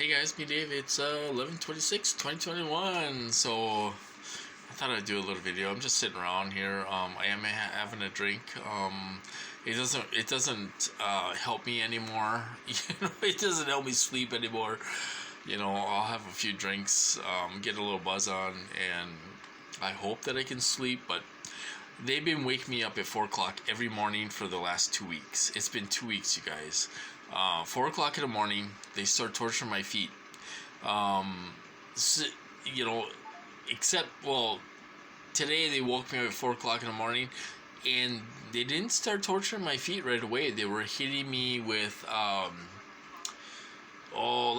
Hey guys, me Dave. It's 11/26/2021. So I thought I'd do a little video. I'm just sitting around here. I am having a drink. It doesn't help me anymore. It doesn't help me sleep anymore. I'll have a few drinks, get a little buzz on, and I hope that I can sleep. But they've been waking me up at 4 o'clock every morning for the last 2 weeks. It's been 2 weeks, you guys. 4 o'clock in the morning, they start torturing my feet. So, you know, today they woke me up at 4 o'clock in the morning, and they didn't start torturing my feet right away. They were hitting me with, like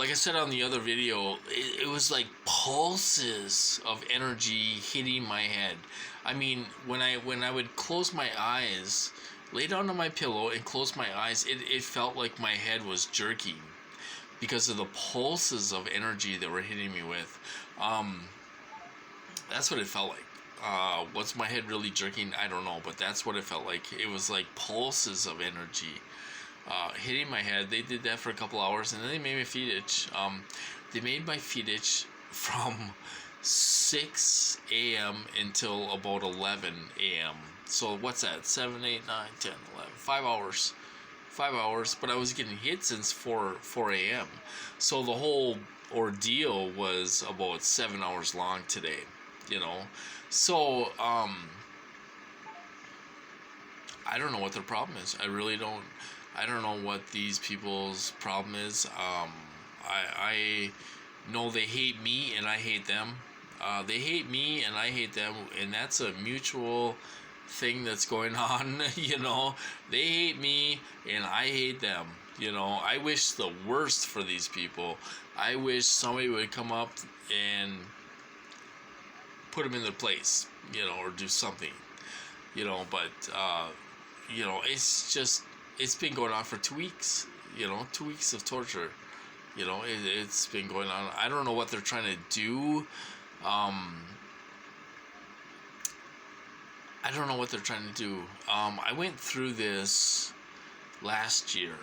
I said on the other video, it was like pulses of energy hitting my head. I mean, when I would close my eyes, lay down on my pillow and close my eyes, it felt like my head was jerking because of the pulses of energy that were hitting me with. That's what it felt like. Was my head really jerking? I don't know, but that's what it felt like. It was like pulses of energy hitting my head. They did that for a couple hours, and then they made my feet itch. They made my feet itch from 6 a.m. until about 11 a.m. So what's that? 7, 8, 9, 10, 11. 5 hours. 5 hours, but I was getting hit since 4 a.m. So the whole ordeal was about 7 hours long today, So, I don't know what their problem is. I really don't. I don't know what these people's problem is. I know they hate me and I hate them. They hate me and I hate them, and that's a mutual thing that's going on. They hate me and I hate them. I wish the worst for these people. I wish somebody would come up and put them in their place, or do something, but it's been going on for 2 weeks. 2 weeks of torture. It's been going on. I don't know what they're trying to do. I don't know what they're trying to do. I went through this last year.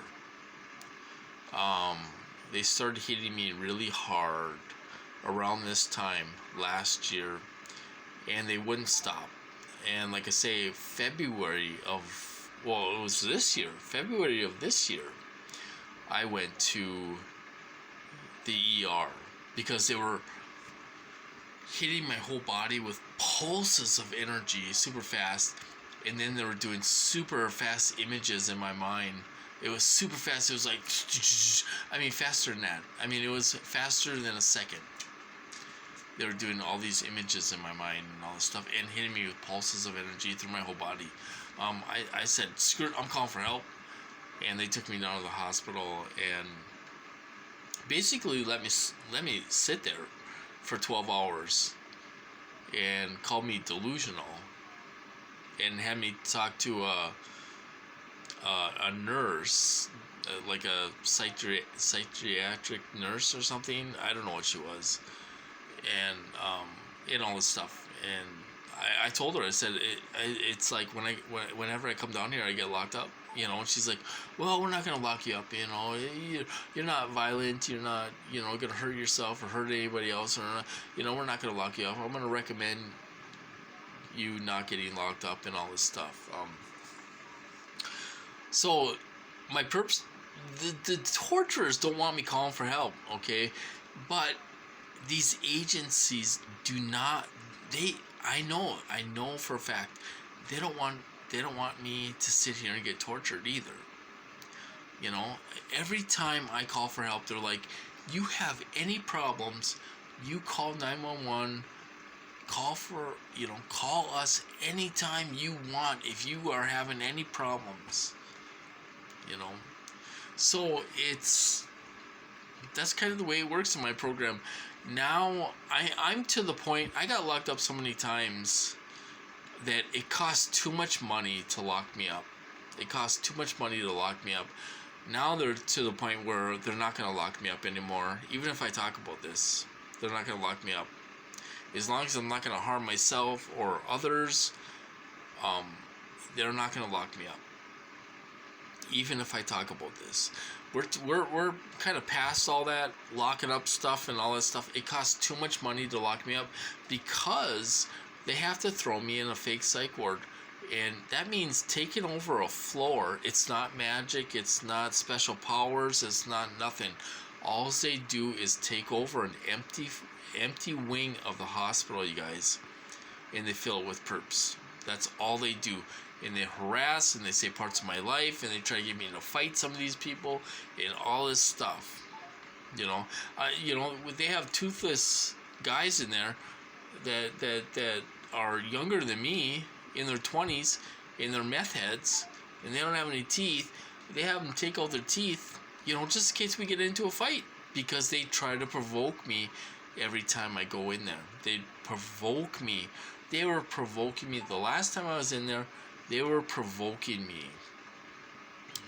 They started hitting me really hard around this time last year, and they wouldn't stop. And like I say, February of this year, I went to the ER because they were hitting my whole body with pulses of energy super fast, and then they were doing super fast images in my mind. It was super fast. It was like, faster than that. It was faster than a second. They were doing all these images in my mind and all this stuff, and hitting me with pulses of energy through my whole body. I said, screw it, I'm calling for help. And they took me down to the hospital and basically let me sit there for 12 hours and called me delusional and had me talk to a nurse, like a psychiatric nurse or something. I don't know what she was, and all this stuff. And I told her, I said, it's like whenever I come down here, I get locked up. And she's like, well, we're not going to lock you up, you're not violent, you're not, going to hurt yourself or hurt anybody else, or, we're not going to lock you up. I'm going to recommend you not getting locked up and all this stuff. So my purpose, the torturers don't want me calling for help, okay? But these agencies do not, I know for a fact, they don't want me to sit here and get tortured either. Every time I call for help, they're like, you have any problems, you call 911, call us anytime you want if you are having any problems. So that's kind of the way it works in my program. Now I'm to the point, I got locked up so many times that it costs too much money to lock me up. Now they're to the point where they're not going to lock me up anymore. Even if I talk about this, they're not going to lock me up. As long as I'm not going to harm myself or others, they're not going to lock me up. even if I talk about this. We're kind of past all that locking up stuff and all that stuff. It costs too much money to lock me up because they have to throw me in a fake psych ward. And that means taking over a floor. It's not magic. It's not special powers. It's not nothing. All they do is take over an empty wing of the hospital, you guys, and they fill it with perps. That's all they do. And they harass and they say parts of my life and they try to get me in a fight, some of these people, and all this stuff. You know, they have toothless guys in there that are younger than me, in their 20s, and they're meth heads, and they don't have any teeth. They have them take out their teeth, just in case we get into a fight, because they try to provoke me every time I go in there. They provoke me. They were provoking me. The last time I was in there, they were provoking me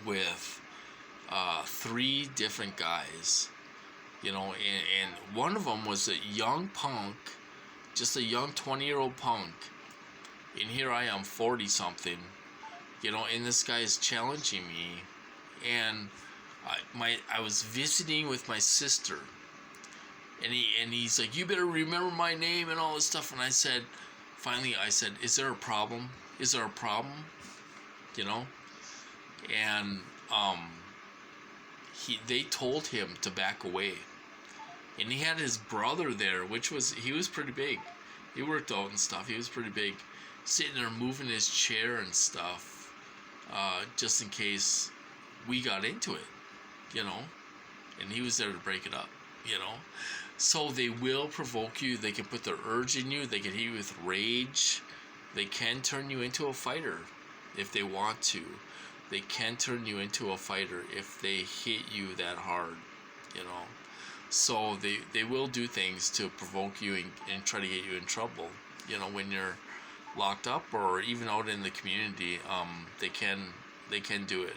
with 3 different guys, and one of them was a young punk, just a young 20-year-old punk, and here I am 40-something, and this guy is challenging me, and I was visiting with my sister, and he's like, you better remember my name and all this stuff, and I said, is there a problem? Is there a problem? And they told him to back away, and he had his brother there, he was pretty big. He worked out and stuff. He was pretty big, sitting there moving his chair and stuff, just in case we got into it, and he was there to break it up, So they will provoke you. They can put their urge in you. They can hit you with rage. They can turn you into a fighter if they want to. They can turn you into a fighter if they hit you that hard, So they will do things to provoke you and try to get you in trouble, when you're locked up or even out in the community. They can do it.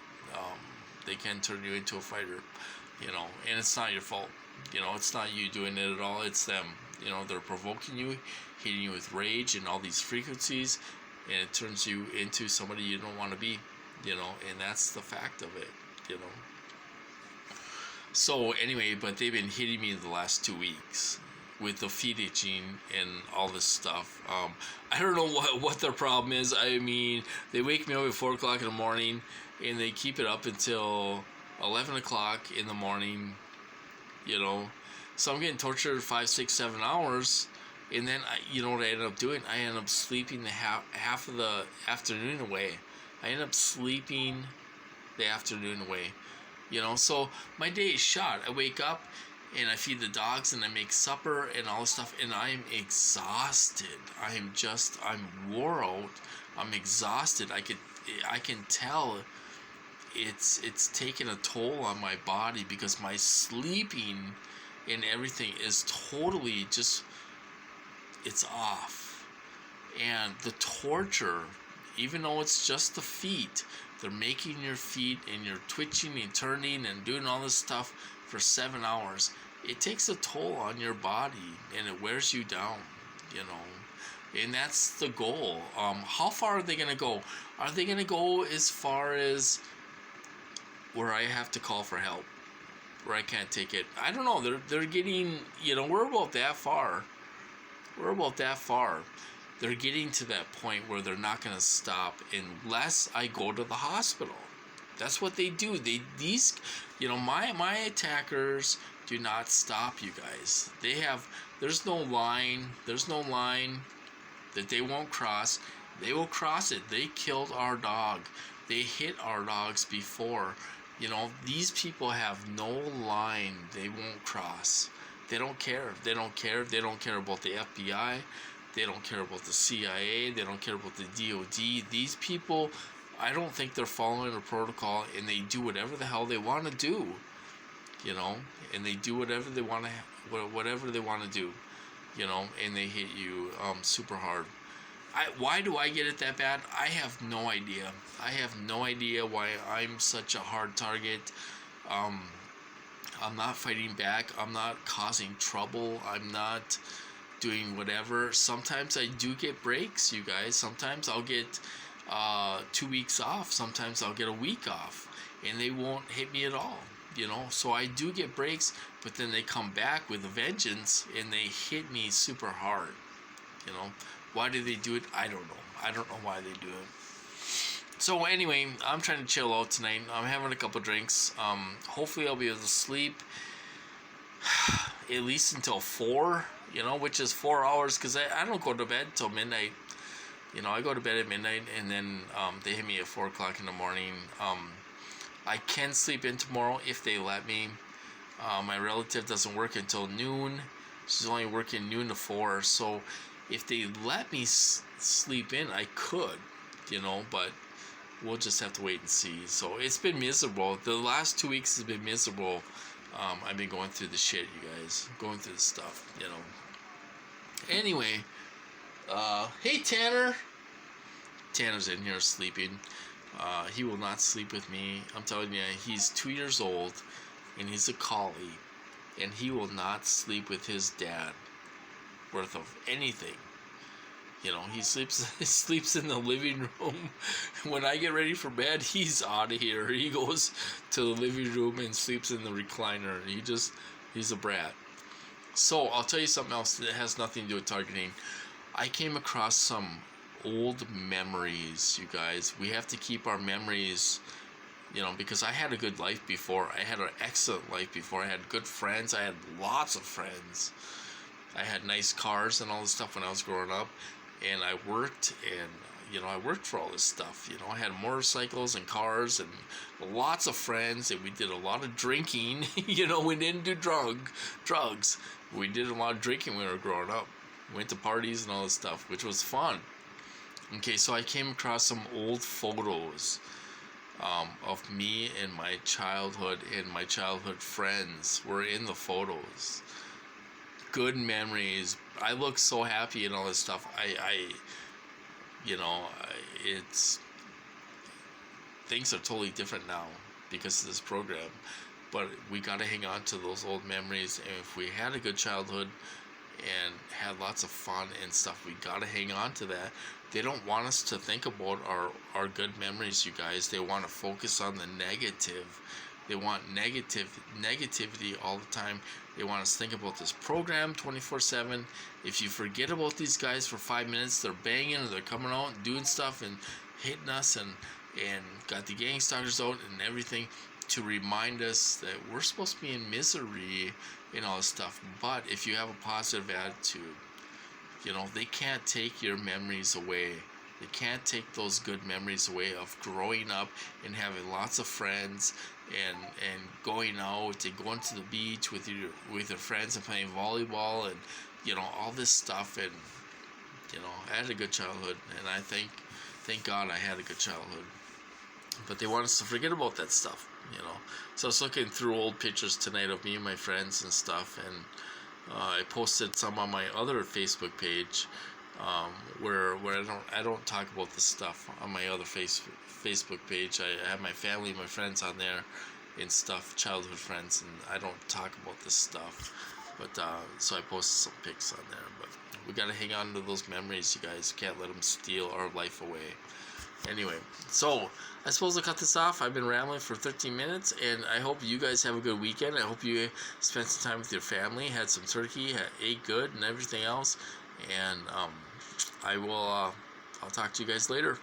They can turn you into a fighter, and it's not your fault. It's not you doing it at all. It's them. They're provoking you, hitting you with rage and all these frequencies, and it turns you into somebody you don't want to be, and that's the fact of it, So anyway, but they've been hitting me the last 2 weeks with the feet itching and all this stuff. I don't know what their problem is. I mean, they wake me up at 4 o'clock in the morning, and they keep it up until 11 o'clock in the morning, So I'm getting tortured 5, 6, 7 hours, and then what I ended up doing? I ended up sleeping the half of the afternoon away. I ended up sleeping the afternoon away, So my day is shot. I wake up and I feed the dogs and I make supper and all this stuff, and I'm exhausted. I'm wore out. I'm exhausted. I can tell it's taken a toll on my body because my sleeping and everything is totally just, it's off. And the torture, even though it's just the feet, they're making your feet and you're twitching and turning and doing all this stuff for 7 hours. It takes a toll on your body and it wears you down, and that's the goal. How far are they going to go? Are they going to go as far as where I have to call for help, where I can't take it? I don't know. They're getting, we're about that far. They're getting to that point where they're not going to stop unless I go to the hospital. That's what they do. My attackers do not stop, you guys. There's no line that they won't cross. They will cross it. They killed our dog. They hit our dogs before. These people have no line they won't cross. They don't care. They don't care about the FBI. They don't care about the CIA. They don't care about the DOD. These people, I don't think they're following a protocol, and they do whatever the hell they want to do, and they do whatever they want to do, and they hit you super hard. Why do I get it that bad? I have no idea. I have no idea why I'm such a hard target. I'm not fighting back. I'm not causing trouble. I'm not doing whatever. Sometimes I do get breaks, you guys. Sometimes I'll get 2 weeks off. Sometimes I'll get a week off. and they won't hit me at all. So I do get breaks, but then they come back with a vengeance and they hit me super hard. Why do they do it? I don't know. I don't know why they do it. So anyway, I'm trying to chill out tonight. I'm having a couple drinks. Hopefully I'll be able to sleep at least until 4, which is 4 hours, because I don't go to bed till midnight. I go to bed at midnight, and then they hit me at 4 o'clock in the morning. I can sleep in tomorrow if they let me. My relative doesn't work until noon. She's only working noon to 4. So if they let me sleep in, I could, but we'll just have to wait and see. So it's been miserable. The last 2 weeks has been miserable. I've been going through the shit, you guys. Going through the stuff, Anyway, hey Tanner. Tanner's in here sleeping. He will not sleep with me. I'm telling you, he's 2 years old, and he's a collie, and he will not sleep with his dad worth of anything. He sleeps in the living room. When I get ready for bed, he's out of here. He goes to the living room and sleeps in the recliner. He's a brat. So I'll tell you something else that has nothing to do with targeting. I came across some old memories, you guys. We have to keep our memories, because I had a good life before. I had an excellent life before. I had good friends. I had lots of friends. I had nice cars and all this stuff when I was growing up. And I worked, and, I worked for all this stuff. I had motorcycles and cars and lots of friends, and we did a lot of drinking. We didn't do drugs. We did a lot of drinking when we were growing up. We went to parties and all this stuff, which was fun. Okay, so I came across some old photos of me and my childhood, and my childhood friends were in the photos. Good memories. I look so happy and all this stuff. It's things are totally different now because of this program, but we got to hang on to those old memories. And if we had a good childhood and had lots of fun and stuff, we got to hang on to that. They don't want us to think about our good memories, you guys. They want to focus on the negative. They want negativity all the time. They want us to think about this program 24/7. If you forget about these guys for 5 minutes, they're banging and they're coming out and doing stuff and hitting us and got the gang stalkers out and everything to remind us that we're supposed to be in misery and all this stuff. But if you have a positive attitude, they can't take your memories away. They can't take those good memories away of growing up and having lots of friends and going out and going to the beach with your friends and playing volleyball and all this stuff. And I had a good childhood, and I thank God I had a good childhood. But they want us to forget about that stuff, So I was looking through old pictures tonight of me and my friends and stuff, and I posted some on my other Facebook page. Where I don't talk about this stuff on my other Facebook page. I have my family, my friends on there, and stuff, childhood friends, and I don't talk about this stuff. But so I posted some pics on there. But we gotta hang on to those memories, you guys. Can't let them steal our life away. Anyway, so I suppose I'll cut this off. I've been rambling for 13 minutes, and I hope you guys have a good weekend. I hope you spent some time with your family, had some turkey, ate good, and everything else. And I'll talk to you guys later.